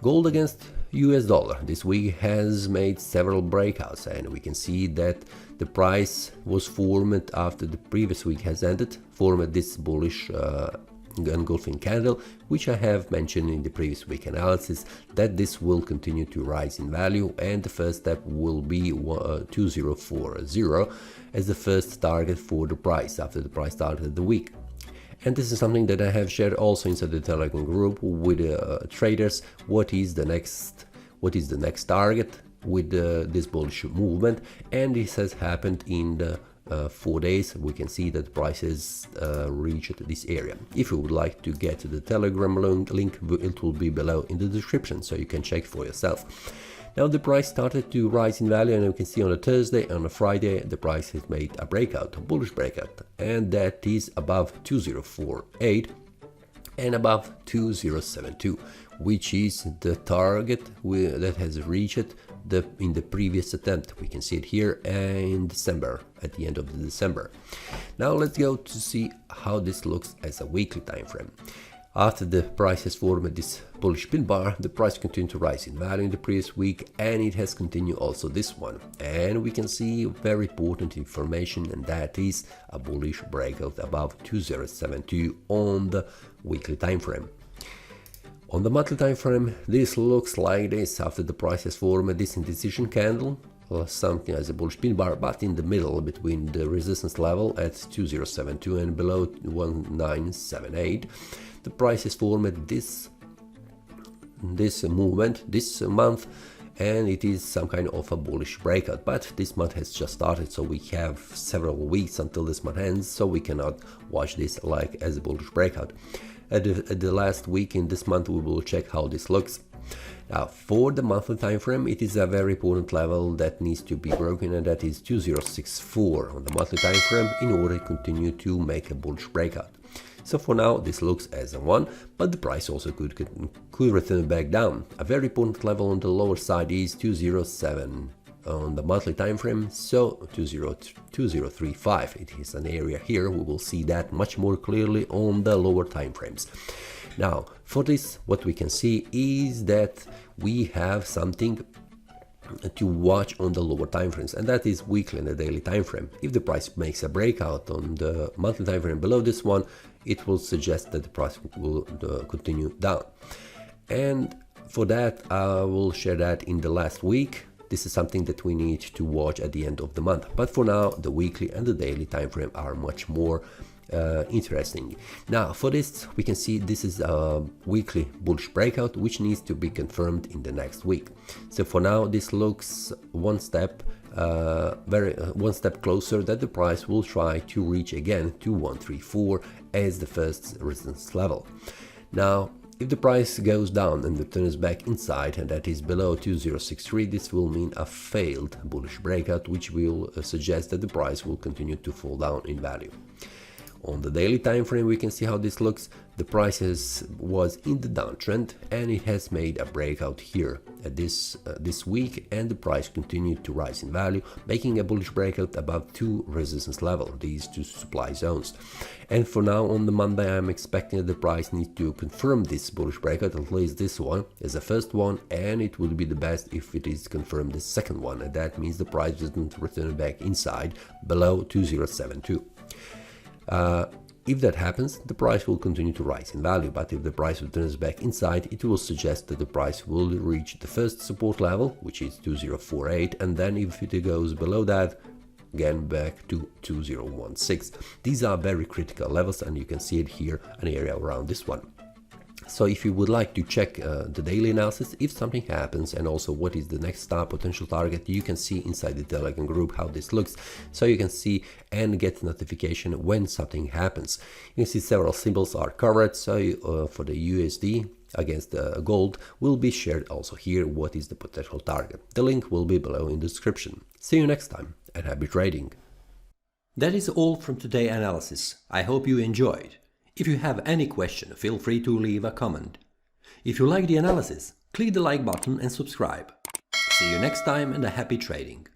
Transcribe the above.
Gold against US dollar this week has made several breakouts, and we can see that the price was formed after the previous week has ended, formed this bullish engulfing candle, which I have mentioned in the previous week analysis, that this will continue to rise in value, and the first step will be 2040 as the first target for the price after the price started the week. And this is something that I have shared also inside the Telegram group with traders. What is the next target with this bullish movement? And this has happened in the 4 days. We can see that prices reached this area. If you would like to get to the Telegram link, it will be below in the description, so you can check for yourself. Now the price started to rise in value, and you can see on a Thursday, on a Friday, the price has made a breakout, a bullish breakout, and that is above 2048 and above 2072, which is the target that has reached in the previous attempt. We can see it here in December, at the end of December. Now let's go to see how this looks as a weekly time frame. After the price has formed this bullish pin bar, the price continued to rise in value in the previous week, and it has continued also this one. And we can see very important information, and that is a bullish breakout above 2072 on the weekly time frame. On the monthly time frame, this looks like this after the price has formed this indecision candle, something as a bullish pin bar, but in the middle between the resistance level at 2072 and below 1978. The price has formed this movement this month, and it is some kind of a bullish breakout, but this month has just started, so we have several weeks until this month ends, so we cannot watch this like as a bullish breakout. At the last week in this month, we will check how this looks. Now for the monthly time frame, it is a very important level that needs to be broken, and that is 2064 on the monthly time frame in order to continue to make a bullish breakout. So for now this looks as a one, but the price also could return back down. A very important level on the lower side is 207 on the monthly time frame, so 2035. It is an area here. We will see that much more clearly on the lower time frames. Now for this, what we can see is that we have something to watch on the lower time frames, and that is weekly and the daily time frame. If the price makes a breakout on the monthly time frame below this one, it will suggest that the price will continue down. And for that, I will share that in the last week. This is something that we need to watch at the end of the month, but for now the weekly and the daily time frame are much more interesting. Now for this, we can see this is a weekly bullish breakout which needs to be confirmed in the next week. So for now this looks one step closer that the price will try to reach again to 134 as the first resistance level. Now if the price goes down and returns back inside, and that is below 2063, this will mean a failed bullish breakout, which will suggest that the price will continue to fall down in value. On the daily time frame, we can see how this looks. The price was in the downtrend, and it has made a breakout here at this week, and the price continued to rise in value, making a bullish breakout above two resistance level, these two supply zones. And for now on the Monday, I'm expecting that the price needs to confirm this bullish breakout, at least this one as the first one, and it would be the best if it is confirmed the second one, and that means the price doesn't return back inside below 2072. If that happens, the price will continue to rise in value, but if the price returns back inside, it will suggest that the price will reach the first support level, which is 2048, and then if it goes below that, again back to 2016. These are very critical levels, and you can see it here, an area around this one. So if you would like to check the daily analysis, if something happens, and also what is the next potential target, you can see inside the Telegram group how this looks, so you can see and get notification when something happens. You can see several symbols are covered, so for the USD against the gold will be shared also here what is the potential target. The link will be below in the description. See you next time, and happy trading. That is all from today's analysis. I hope you enjoyed. If you have any question, feel free to leave a comment. If you like the analysis, click the like button and subscribe. See you next time, and a happy trading.